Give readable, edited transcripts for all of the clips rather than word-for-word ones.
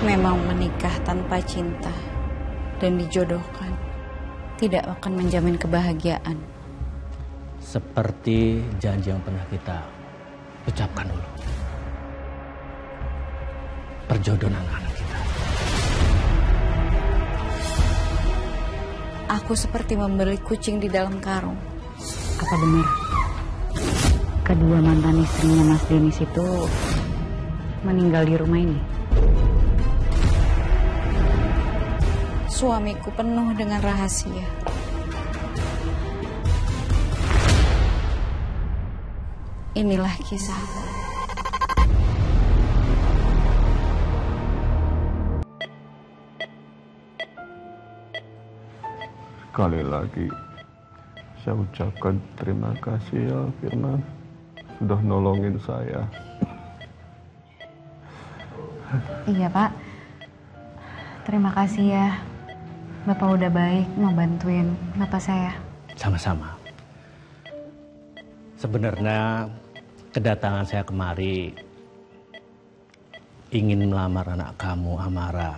Memang menikah tanpa cinta dan dijodohkan tidak akan menjamin kebahagiaan. Seperti janji yang pernah kita ucapkan dulu. Perjodohan anak-anak kita. Aku seperti membeli kucing di dalam karung. Apa benar kedua mantan istrinya Mas Denis itu meninggal di rumah ini? Suamiku penuh dengan rahasia. Inilah kisahku. Sekali lagi saya ucapkan terima kasih ya Firman, sudah nolongin saya. Iya Pak, terima kasih ya. Bapak udah baik mau bantuin bapak saya. Sama-sama. Sebenarnya kedatangan saya kemari ingin melamar anak kamu, Amara,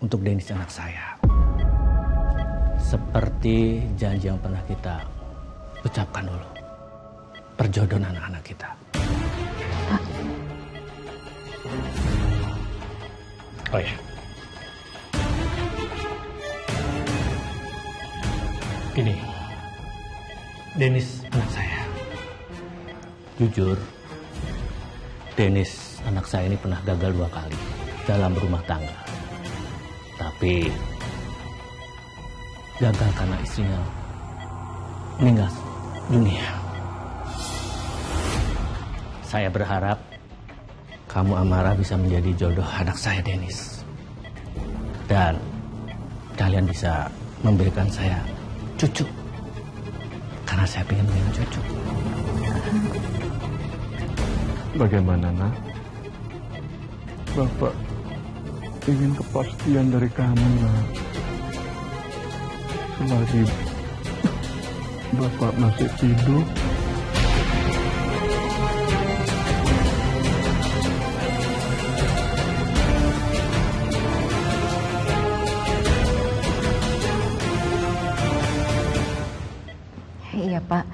untuk Denis anak saya. Seperti janji yang pernah kita ucapkan dulu. Perjodohan anak-anak kita. Pak. Oh ya. Ini, Denis anak saya. Jujur, Denis anak saya ini pernah gagal 2 kali dalam berumah tangga. Tapi gagal karena istrinya meninggal dunia. Saya berharap kamu Amara bisa menjadi jodoh anak saya Denis. Dan kalian bisa memberikan saya cucu. Karena saya ingin punya cucu. Bagaimana nak? Bapak ingin kepastian dari kamu nak. Selagi Bapak masih hidup, Iya Pak.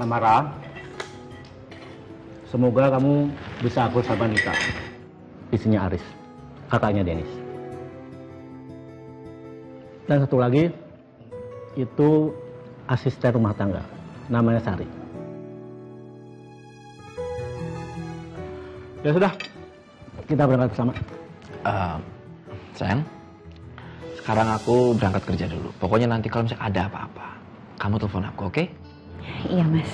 Amara, semoga kamu bisa akur sama Nita, istrinya Aris, kakaknya Denis. Dan satu lagi, itu asisten rumah tangga, namanya Sari. Ya sudah, kita berangkat bersama. Sayang, sekarang aku berangkat kerja dulu. Pokoknya nanti kalau misalnya ada apa-apa, kamu telepon aku, oke? Iya Mas.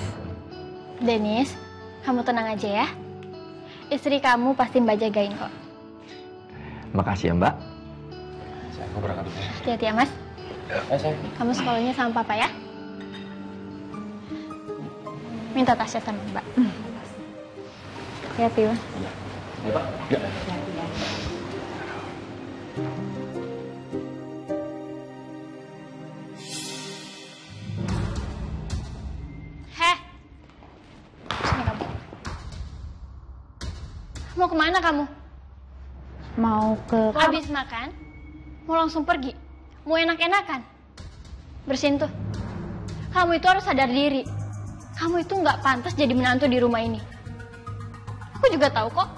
Denis, kamu tenang aja ya. Istri kamu pasti Mbak jagain kok. Makasih ya, Mbak. Aku berangkat dulu ya. Hati-hati ya, Mas. Sayang. Kamu sekolahnya sama Papa ya. Minta tasnya sama Mbak. Hati-hati, Mas. Ya, Pak. Ya. Heh. Sini kamu. Mau kemana kamu? Mau ke... Habis makan? Mau langsung pergi? Mau enak-enakan? Bersihin tuh. Kamu itu harus sadar diri. Kamu itu nggak pantas jadi menantu di rumah ini. Aku juga tahu kok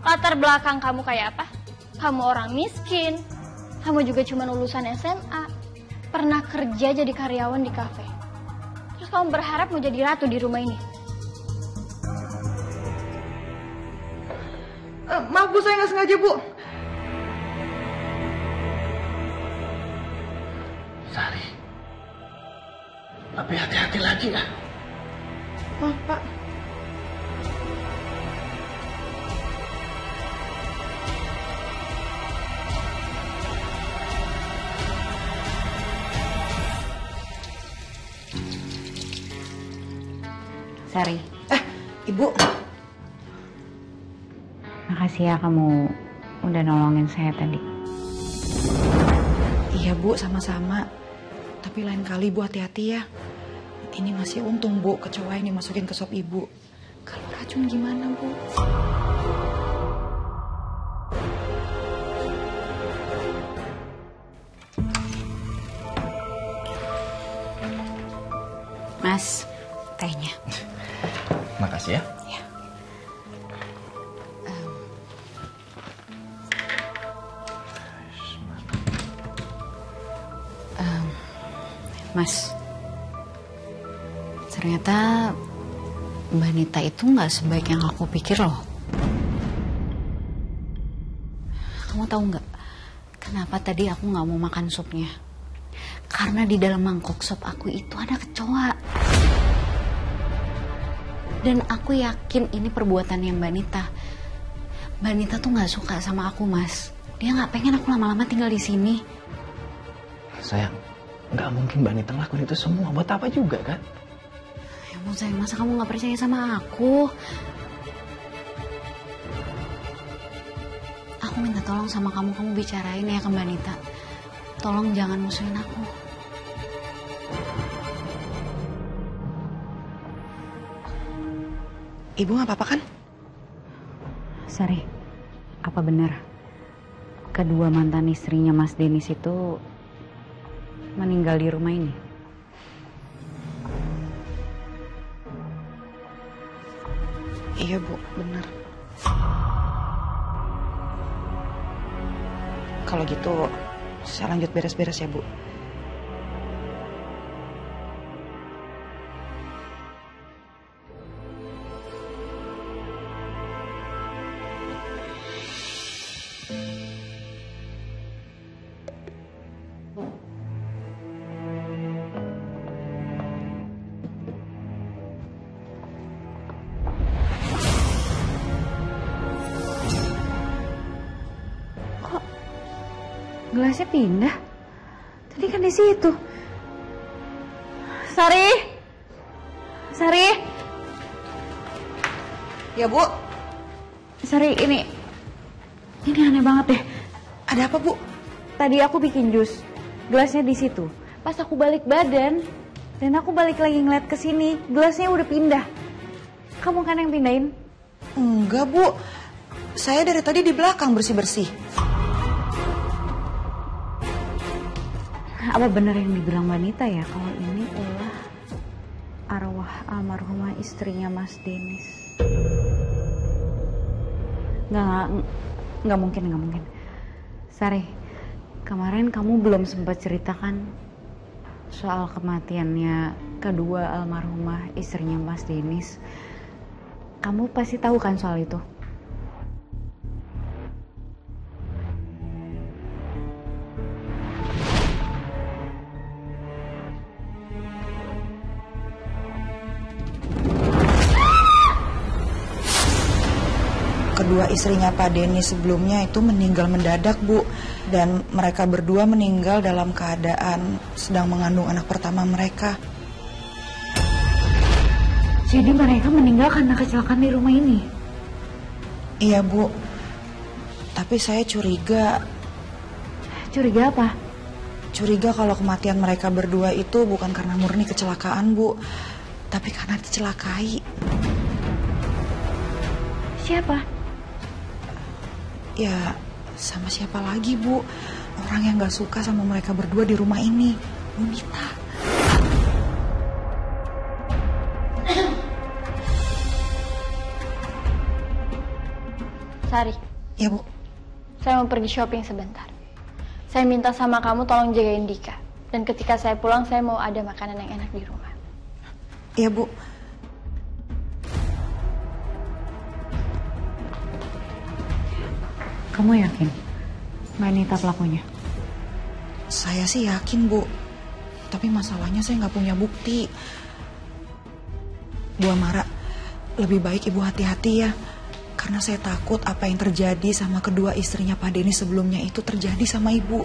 latar belakang kamu kayak apa. Kamu orang miskin. Kamu juga cuma lulusan SMA. Pernah kerja jadi karyawan di kafe. Terus kamu berharap mau jadi ratu di rumah ini. Maaf Bu, saya nggak sengaja Bu. Sari, lebih hati-hati lagi ya. Maaf Pak. Sari, Ibu. makasih ya kamu udah nolongin saya tadi. Iya Bu, sama-sama. Tapi lain kali Bu hati-hati ya. Ini masih untung Bu, kecoa yang dimasukin ke sop Ibu. Kalau racun gimana Bu? Mas, tehnya. Makasih ya. Mas, ternyata Mbak Nita itu nggak sebaik yang aku pikir loh. Kamu tahu nggak kenapa tadi aku nggak mau makan supnya? Karena di dalam mangkok sup aku itu ada kecoa. Dan aku yakin ini perbuatannya Mbak Nita. Mbak Nita tuh nggak suka sama aku, Mas. Dia nggak pengen aku lama-lama tinggal di sini. Sayang, nggak mungkin Mbak Nita ngelakuin itu semua. Buat apa juga kan? Ya ampun sayang, masa kamu nggak percaya sama aku? Aku minta tolong sama kamu bicarain ya ke Mbak Nita. Tolong jangan musuhin aku. Ibu nggak apa-apa kan? Sari, apa benar kedua mantan istrinya Mas Denis itu meninggal di rumah ini? Iya Bu, benar. Kalau gitu, saya lanjut beres-beres ya Bu. Gelasnya pindah. Tadi kan di situ. Sari. Sari. Ya Bu, Sari, ini aneh banget deh. ada apa Bu? Tadi aku bikin jus. Gelasnya di situ. Pas aku balik badan dan aku balik lagi ngeliat ke sini, gelasnya udah pindah. Kamu kan yang pindahin? Enggak Bu, saya dari tadi di belakang bersih-bersih. Apa benar yang dibilang wanita ya kalau ini adalah arwah almarhumah istrinya Mas Denis? Nggak mungkin. Sari, kemarin kamu belum sempat ceritakan soal kematiannya kedua almarhumah istrinya Mas Denis. Kamu pasti tahu kan soal itu? kedua istrinya Pak Denny sebelumnya itu meninggal mendadak, Bu. Dan mereka berdua meninggal dalam keadaan sedang mengandung anak pertama mereka. Jadi mereka meninggal karena kecelakaan di rumah ini? Iya, Bu. Tapi saya curiga. Curiga apa? Curiga kalau kematian mereka berdua itu bukan karena murni kecelakaan, Bu. Tapi karena dicelakai. Siapa? Ya, sama siapa lagi, Bu? Orang yang gak suka sama mereka berdua di rumah ini. Bunita. Sari, Ya, Bu. saya mau pergi shopping sebentar. Saya minta sama kamu tolong jagain Dika. Dan ketika saya pulang, saya mau ada makanan yang enak di rumah. Ya, Bu. Kamu yakin Mbak Anita pelakunya? Saya sih yakin, Bu. Tapi masalahnya saya nggak punya bukti. Bu Amara, lebih baik Ibu hati-hati ya. Karena saya takut apa yang terjadi sama kedua istrinya Pak Denny sebelumnya itu terjadi sama Ibu.